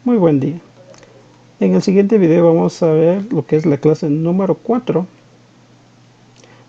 Muy buen día. En el siguiente video vamos a ver lo que es la clase número 4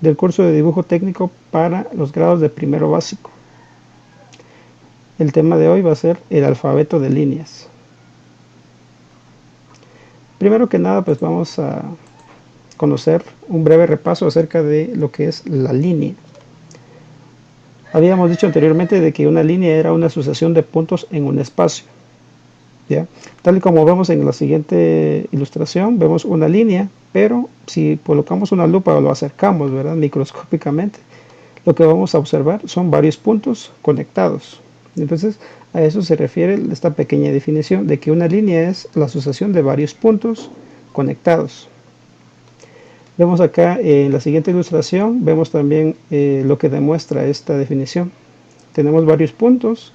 del curso de dibujo técnico para los grados de primero básico. El tema de hoy va a ser el alfabeto de líneas. Primero que nada, pues vamos a conocer un breve repaso acerca de lo que es la línea. Habíamos dicho anteriormente de que una línea era una sucesión de puntos en un espacio. ¿Ya? Tal y como vemos en la siguiente ilustración, vemos una línea, pero si colocamos una lupa o lo acercamos, ¿verdad?, microscópicamente, lo que vamos a observar son varios puntos conectados. Entonces, a eso se refiere esta pequeña definición de que una línea es la asociación de varios puntos conectados. Vemos acá en la siguiente ilustración, vemos también lo que demuestra esta definición. Tenemos varios puntos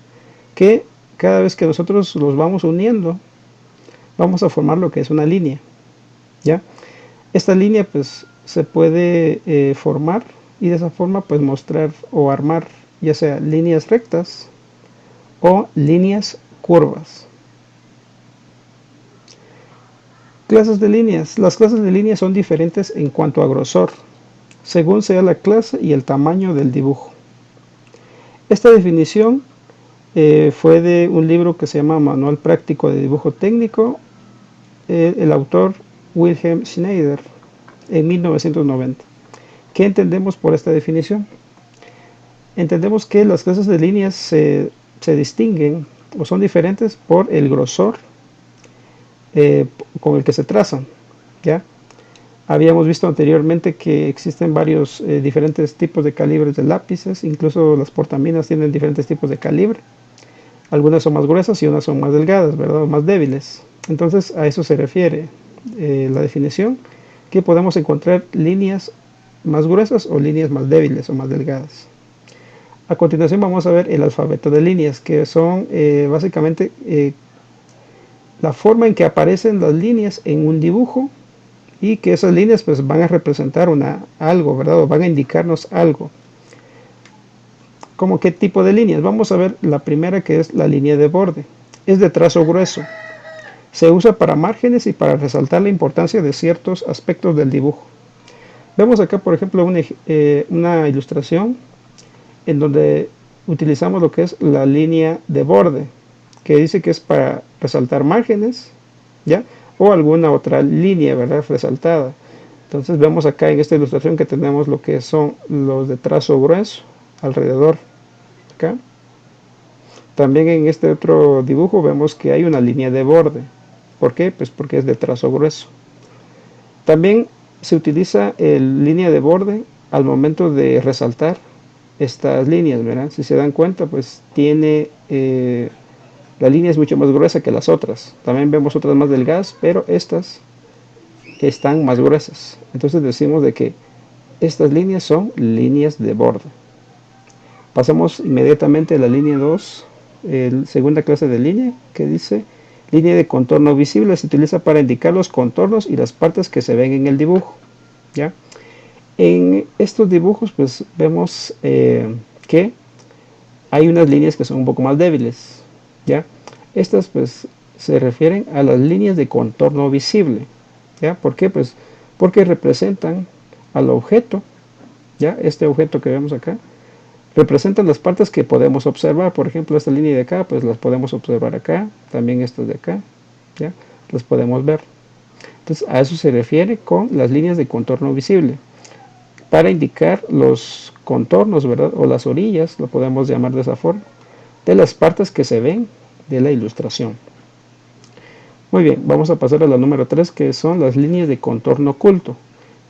que cada vez que nosotros los vamos uniendo, vamos a formar lo que es una línea, ¿ya? Esta línea pues se puede formar y de esa forma pues mostrar o armar ya sea líneas rectas o líneas curvas. Clases de líneas. Las clases de líneas son diferentes en cuanto a grosor, según sea la clase y el tamaño del dibujo. Esta definición fue de un libro que se llama Manual Práctico de Dibujo Técnico, el autor Wilhelm Schneider, en 1990. ¿Qué entendemos por esta definición? Entendemos que las clases de líneas se distinguen o son diferentes por el grosor con el que se trazan, ¿ya? Habíamos visto anteriormente que existen varios diferentes tipos de calibres de lápices, incluso las portaminas tienen diferentes tipos de calibre. Algunas son más gruesas y unas son más delgadas, ¿verdad? O más débiles. Entonces a eso se refiere la definición, que podemos encontrar líneas más gruesas o líneas más débiles o más delgadas. A continuación vamos a ver el alfabeto de líneas, que son básicamente la forma en que aparecen las líneas en un dibujo y que esas líneas pues van a representar algo, ¿verdad? O van a indicarnos algo. ¿Cómo qué tipo de líneas? Vamos a ver la primera, que es la línea de borde. Es de trazo grueso. Se usa para márgenes y para resaltar la importancia de ciertos aspectos del dibujo. Vemos acá, por ejemplo, una ilustración en donde utilizamos lo que es la línea de borde, que dice que es para resaltar márgenes, ¿ya? O alguna otra línea, ¿verdad?, resaltada. Entonces vemos acá en esta ilustración que tenemos lo que son los de trazo grueso alrededor. Acá. También en este otro dibujo vemos que hay una línea de borde. ¿Por qué? Pues porque es de trazo grueso. También se utiliza línea de borde al momento de resaltar estas líneas, ¿verdad? Si se dan cuenta, pues tiene la línea es mucho más gruesa que las otras. También vemos otras más delgadas, pero estas están más gruesas. Entonces decimos de que estas líneas son líneas de borde. Pasamos inmediatamente a la línea 2, segunda clase de línea, que dice línea de contorno visible. Se utiliza para indicar los contornos y las partes que se ven en el dibujo, ¿ya? En estos dibujos pues vemos que hay unas líneas que son un poco más débiles, ¿ya? Estas pues se refieren a las líneas de contorno visible, ¿ya? ¿Por qué? Pues porque representan al objeto, ¿ya? Este objeto que vemos acá representan las partes que podemos observar. Por ejemplo, esta línea de acá pues las podemos observar acá, también estas de acá, ¿ya? Las podemos ver. Entonces a eso se refiere con las líneas de contorno visible, para indicar los contornos, ¿verdad?, o las orillas, lo podemos llamar de esa forma, de las partes que se ven de la ilustración. Muy bien, vamos a pasar a la número 3, que son las líneas de contorno oculto,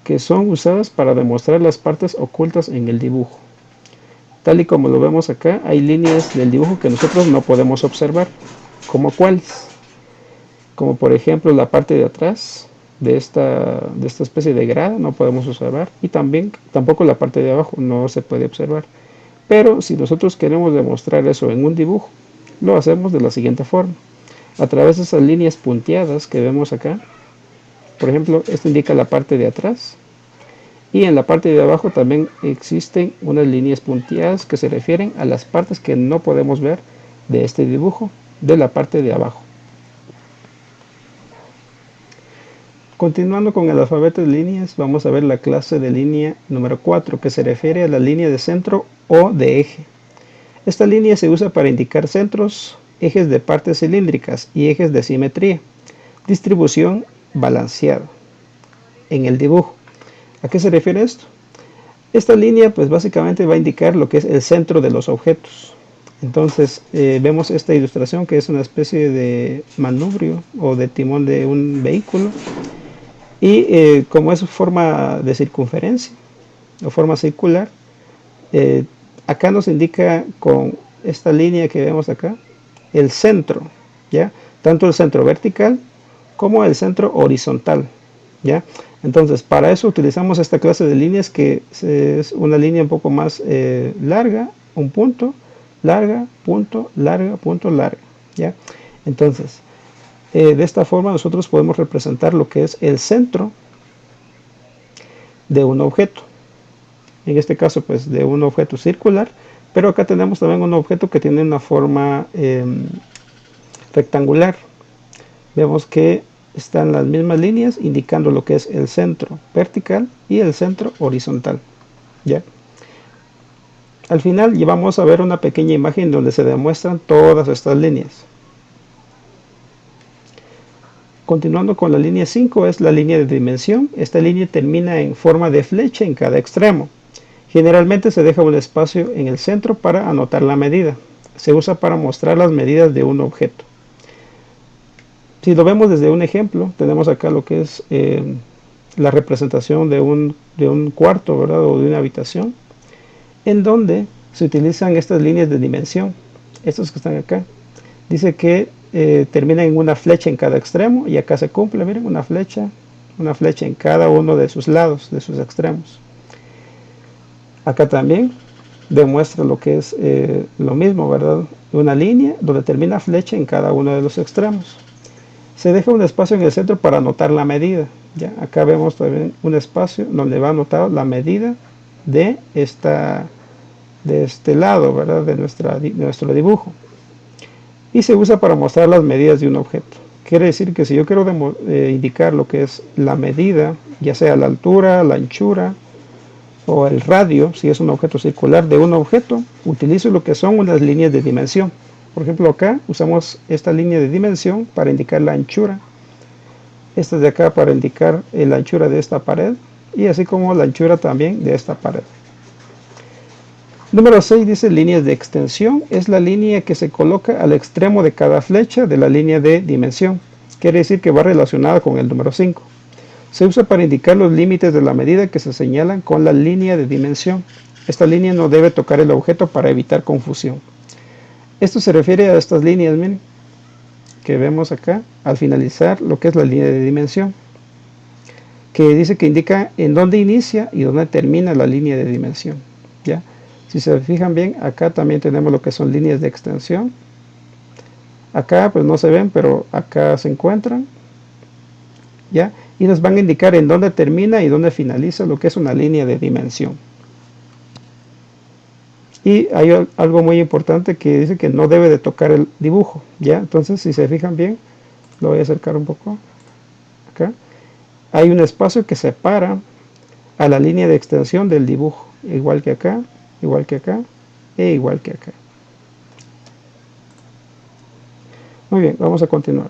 que son usadas para demostrar las partes ocultas en el dibujo. Tal y como lo vemos acá, hay líneas del dibujo que nosotros no podemos observar. ¿Como cuáles? Como por ejemplo la parte de atrás de esta especie de grada no podemos observar, y tampoco la parte de abajo no se puede observar. Pero si nosotros queremos demostrar eso en un dibujo, lo hacemos de la siguiente forma: a través de esas líneas punteadas que vemos acá. Por ejemplo, esto indica la parte de atrás, y en la parte de abajo también existen unas líneas punteadas que se refieren a las partes que no podemos ver de este dibujo, de la parte de abajo. Continuando con el alfabeto de líneas, vamos a ver la clase de línea número 4, que se refiere a la línea de centro o de eje. Esta línea se usa para indicar centros, ejes de partes cilíndricas y ejes de simetría. Distribución balanceada en el dibujo. ¿A qué se refiere esto? Esta línea pues básicamente va a indicar lo que es el centro de los objetos. Entonces vemos esta ilustración que es una especie de manubrio o de timón de un vehículo. Y como es forma de circunferencia o forma circular, acá nos indica con esta línea que vemos acá el centro, ¿ya? Tanto el centro vertical como el centro horizontal, ¿ya? Entonces para eso utilizamos esta clase de líneas que es una línea un poco más larga, un punto, larga, punto, larga, punto, larga, ¿ya? Entonces de esta forma nosotros podemos representar lo que es el centro de un objeto, en este caso pues de un objeto circular, pero acá tenemos también un objeto que tiene una forma rectangular. Vemos que están las mismas líneas indicando lo que es el centro vertical y el centro horizontal, ¿ya? Al final vamos a ver una pequeña imagen donde se demuestran todas estas líneas. Continuando con la línea 5 es la línea de dimensión. Esta línea termina en forma de flecha en cada extremo. Generalmente se deja un espacio en el centro para anotar la medida. Se usa para mostrar las medidas de un objeto. Si lo vemos desde un ejemplo, tenemos acá lo que es la representación de un cuarto, ¿verdad? O de una habitación, en donde se utilizan estas líneas de dimensión. Estos que están acá. Dice que termina en una flecha en cada extremo y acá se cumple, miren, una flecha en cada uno de sus lados, de sus extremos. Acá también demuestra lo que es lo mismo, ¿verdad? Una línea donde termina flecha en cada uno de los extremos. Se deja un espacio en el centro para anotar la medida, ¿ya? Acá vemos también un espacio donde va anotado la medida de este lado, ¿verdad? De nuestro dibujo. Y se usa para mostrar las medidas de un objeto. Quiere decir que si yo quiero indicar lo que es la medida, ya sea la altura, la anchura o el radio, si es un objeto circular de un objeto, utilizo lo que son unas líneas de dimensión. Por ejemplo, acá usamos esta línea de dimensión para indicar la anchura. Esta de acá para indicar la anchura de esta pared y así como la anchura también de esta pared. Número 6 dice líneas de extensión. Es la línea que se coloca al extremo de cada flecha de la línea de dimensión. Quiere decir que va relacionada con el número 5. Se usa para indicar los límites de la medida que se señalan con la línea de dimensión. Esta línea no debe tocar el objeto para evitar confusión. Esto se refiere a estas líneas, miren, que vemos acá al finalizar lo que es la línea de dimensión, que dice que indica en dónde inicia y dónde termina la línea de dimensión, ¿ya? Si se fijan bien, acá también tenemos lo que son líneas de extensión. Acá pues no se ven, pero acá se encuentran, ¿ya? Y nos van a indicar en dónde termina y dónde finaliza lo que es una línea de dimensión. Y hay algo muy importante que dice que no debe de tocar el dibujo, ¿ya? Entonces, si se fijan bien, lo voy a acercar un poco. Acá hay un espacio que separa a la línea de extensión del dibujo, igual que acá e igual que acá. Muy bien, vamos a continuar.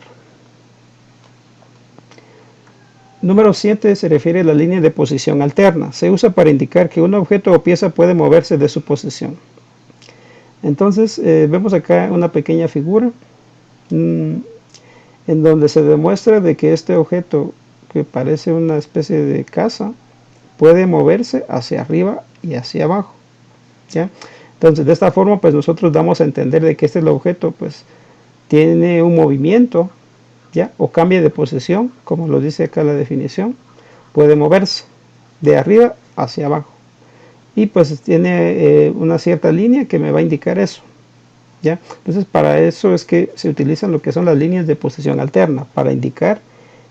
Número 7 se refiere a la línea de posición alterna. Se usa para indicar que un objeto o pieza puede moverse de su posición. Entonces vemos acá una pequeña figura en donde se demuestra de que este objeto, que parece una especie de casa, puede moverse hacia arriba y hacia abajo, ¿ya? Entonces de esta forma pues nosotros damos a entender de que este objeto pues tiene un movimiento, ¿ya? O cambia de posición, como lo dice acá la definición, puede moverse de arriba hacia abajo y pues tiene una cierta línea que me va a indicar eso, ¿ya? Entonces para eso es que se utilizan lo que son las líneas de posición alterna, para indicar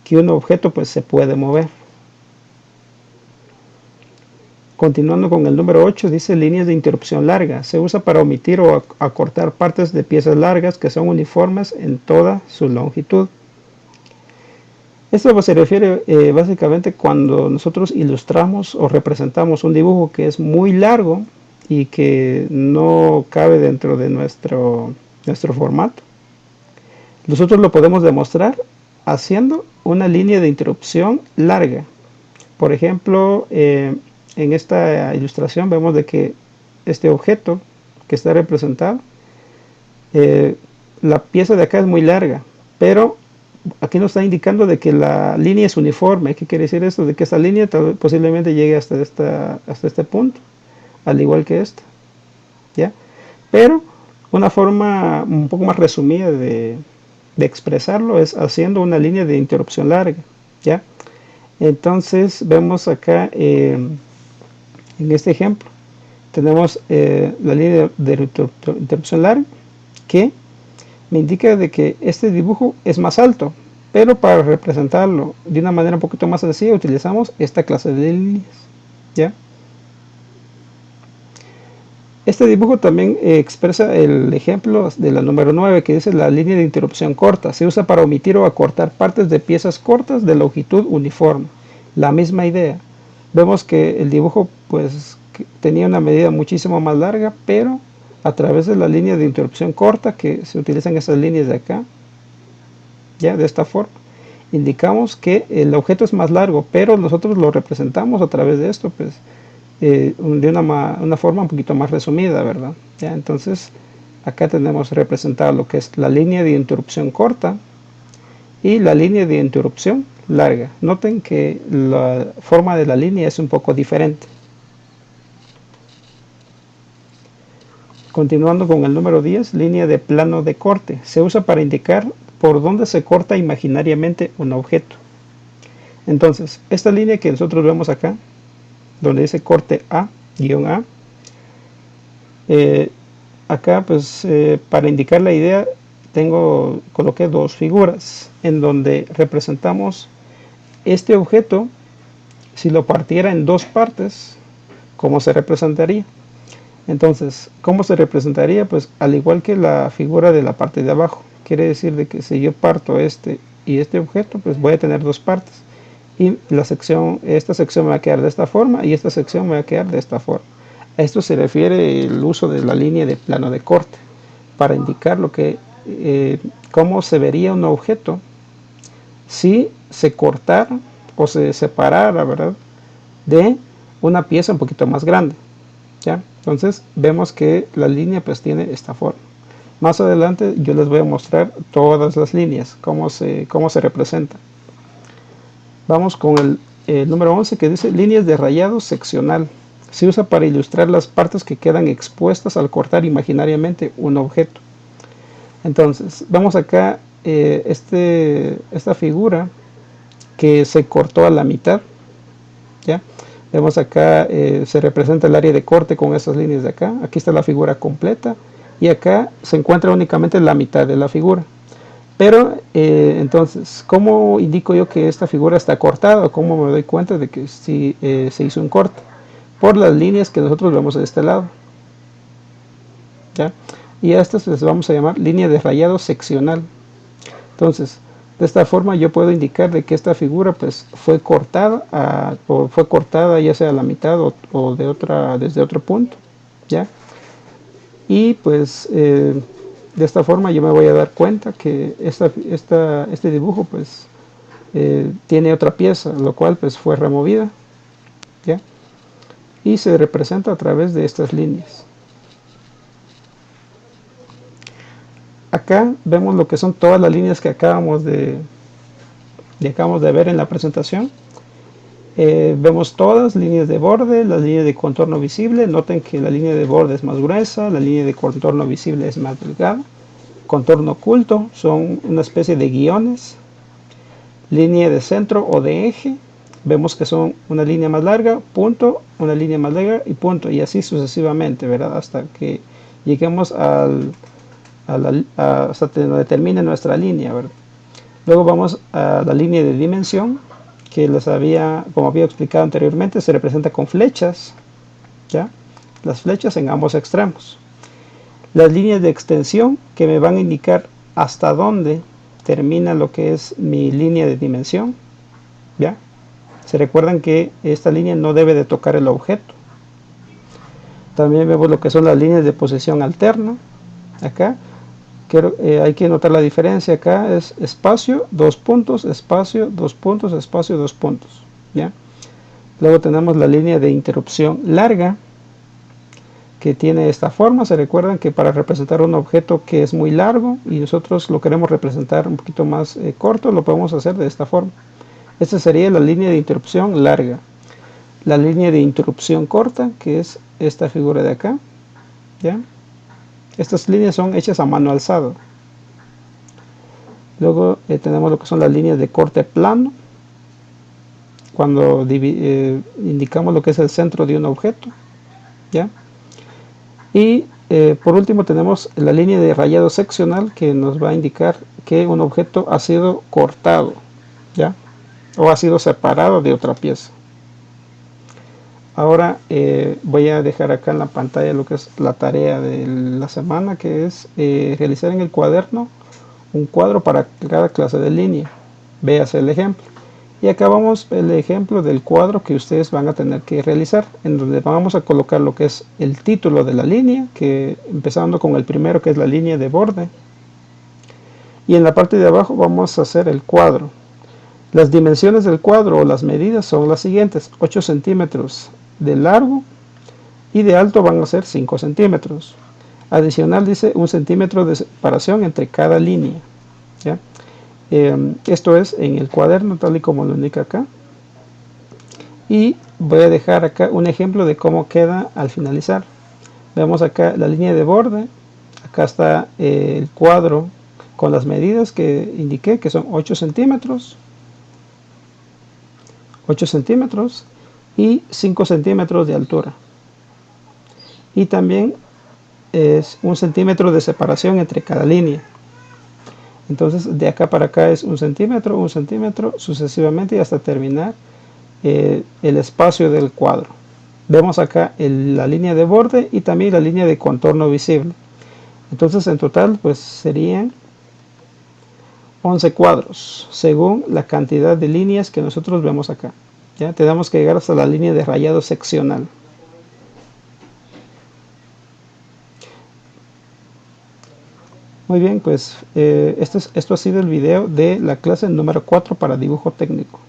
que un objeto pues se puede mover. Continuando con el número 8, dice líneas de interrupción larga. Se usa para omitir o acortar partes de piezas largas que son uniformes en toda su longitud. Esto pues, se refiere básicamente cuando nosotros ilustramos o representamos un dibujo que es muy largo y que no cabe dentro de nuestro formato. Nosotros lo podemos demostrar haciendo una línea de interrupción larga. Por ejemplo, en esta ilustración vemos de que este objeto que está representado, la pieza de acá es muy larga, pero aquí nos está indicando de que la línea es uniforme. ¿Qué quiere decir esto? De que esta línea posiblemente llegue hasta este punto, al igual que esta, ¿ya? Pero una forma un poco más resumida de expresarlo es haciendo una línea de interrupción larga, ¿ya? Entonces vemos acá en este ejemplo tenemos la línea de interrupción larga que me indica de que este dibujo es más alto, pero para representarlo de una manera un poquito más sencilla utilizamos esta clase de líneas, ¿ya? Este dibujo también expresa el ejemplo de la número 9 que dice la línea de interrupción corta. Se usa para omitir o acortar partes de piezas cortas de longitud uniforme. La misma idea. Vemos que el dibujo pues tenía una medida muchísimo más larga, pero a través de la línea de interrupción corta que se utilizan estas líneas de acá, ya de esta forma, indicamos que el objeto es más largo, pero nosotros lo representamos a través de esto, pues de una forma un poquito más resumida, ¿verdad? ¿Ya? Entonces acá tenemos representado lo que es la línea de interrupción corta y la línea de interrupción larga. Noten que la forma de la línea es un poco diferente. Continuando con el número 10, línea de plano de corte. Se usa para indicar por dónde se corta imaginariamente un objeto. Entonces, esta línea que nosotros vemos acá, donde dice corte A, guión A, acá pues para indicar la idea coloqué dos figuras en donde representamos este objeto. Si lo partiera en dos partes, ¿cómo se representaría? Entonces, ¿cómo se representaría? Pues al igual que la figura de la parte de abajo. Quiere decir de que si yo parto este y este objeto, pues voy a tener dos partes. Y esta sección me va a quedar de esta forma y esta sección me va a quedar de esta forma. A esto se refiere el uso de la línea de plano de corte, para indicar cómo se vería un objeto si se cortara o se separara, ¿verdad?, de una pieza un poquito más grande, ¿ya? Entonces vemos que la línea pues tiene esta forma. Más adelante yo les voy a mostrar todas las líneas, cómo se representan. Vamos con el número 11 que dice líneas de rayado seccional. Se usa para ilustrar las partes que quedan expuestas al cortar imaginariamente un objeto. Entonces, vemos acá esta figura que se cortó a la mitad, ¿ya? Vemos acá se representa el área de corte con estas líneas de acá. Aquí está la figura completa y acá se encuentra únicamente la mitad de la figura. Pero entonces, ¿cómo indico yo que esta figura está cortada? ¿Cómo me doy cuenta de que sí, se hizo un corte? Por las líneas que nosotros vemos de este lado, ¿ya? Y a estas les vamos a llamar línea de rayado seccional. Entonces, de esta forma yo puedo indicar de que esta figura pues fue cortada ya sea a la mitad o desde otro punto, ¿ya? Y pues de esta forma yo me voy a dar cuenta que este dibujo pues tiene otra pieza, lo cual pues fue removida, ¿ya? Y se representa a través de estas líneas. Acá vemos lo que son todas las líneas que acabamos de ver en la presentación. Vemos todas líneas de borde, las líneas de contorno visible. Noten que la línea de borde es más gruesa, la línea de contorno visible es más delgada. Contorno oculto son una especie de guiones. Línea de centro o de eje, vemos que son una línea más larga, punto, una línea más larga y punto, y así sucesivamente, ¿verdad? Hasta que lleguemos hasta donde termine nuestra línea, ¿verdad? Luego vamos a la línea de dimensión, que como había explicado anteriormente, se representa con flechas, ¿ya? Las flechas en ambos extremos. Las líneas de extensión, que me van a indicar hasta dónde termina lo que es mi línea de dimensión, ¿Ya? Se recuerdan que esta línea no debe de tocar el objeto. También vemos lo que son las líneas de posición alterna. Acá hay que notar la diferencia. Acá es espacio, 2 puntos, espacio, 2 puntos, espacio, 2 puntos. ¿Ya? Luego tenemos la línea de interrupción larga, que tiene esta forma. Se recuerdan que para representar un objeto que es muy largo y nosotros lo queremos representar un poquito más corto, lo podemos hacer de esta forma. Esta sería la línea de interrupción larga. La línea de interrupción corta, que es esta figura de acá. ¿Ya? Estas líneas son hechas a mano alzada. Luego tenemos lo que son las líneas de corte plano, cuando indicamos lo que es el centro de un objeto. ¿Ya? Y por último tenemos la línea de rayado seccional, que nos va a indicar que un objeto ha sido cortado, ¿ya? O ha sido separado de otra pieza. Ahora voy a dejar acá en la pantalla lo que es la tarea de la semana, que es realizar en el cuaderno un cuadro para cada clase de línea. Véase el ejemplo. Y acá vamos el ejemplo del cuadro que ustedes van a tener que realizar, en donde vamos a colocar lo que es el título de la línea, que empezando con el primero, que es la línea de borde. Y en la parte de abajo vamos a hacer el cuadro. Las dimensiones del cuadro o las medidas son las siguientes: 8 centímetros de largo y de alto van a ser 5 centímetros. Adicional dice 1 centímetro de separación entre cada línea. ¿Ya? Esto es en el cuaderno tal y como lo indica acá. Y voy a dejar acá un ejemplo de cómo queda al finalizar. Vemos acá la línea de borde. Acá está el cuadro con las medidas que indiqué, que son 8 centímetros. 8 centímetros y 5 centímetros de altura. Y también es 1 centímetro de separación entre cada línea. Entonces de acá para acá es 1 centímetro, sucesivamente y hasta terminar el espacio del cuadro. Vemos acá la línea de borde y también la línea de contorno visible. Entonces en total pues serían 11 cuadros según la cantidad de líneas que nosotros vemos acá. Ya tenemos que llegar hasta la línea de rayado seccional. Muy bien, pues esto ha sido el video de la clase número 4 para dibujo técnico.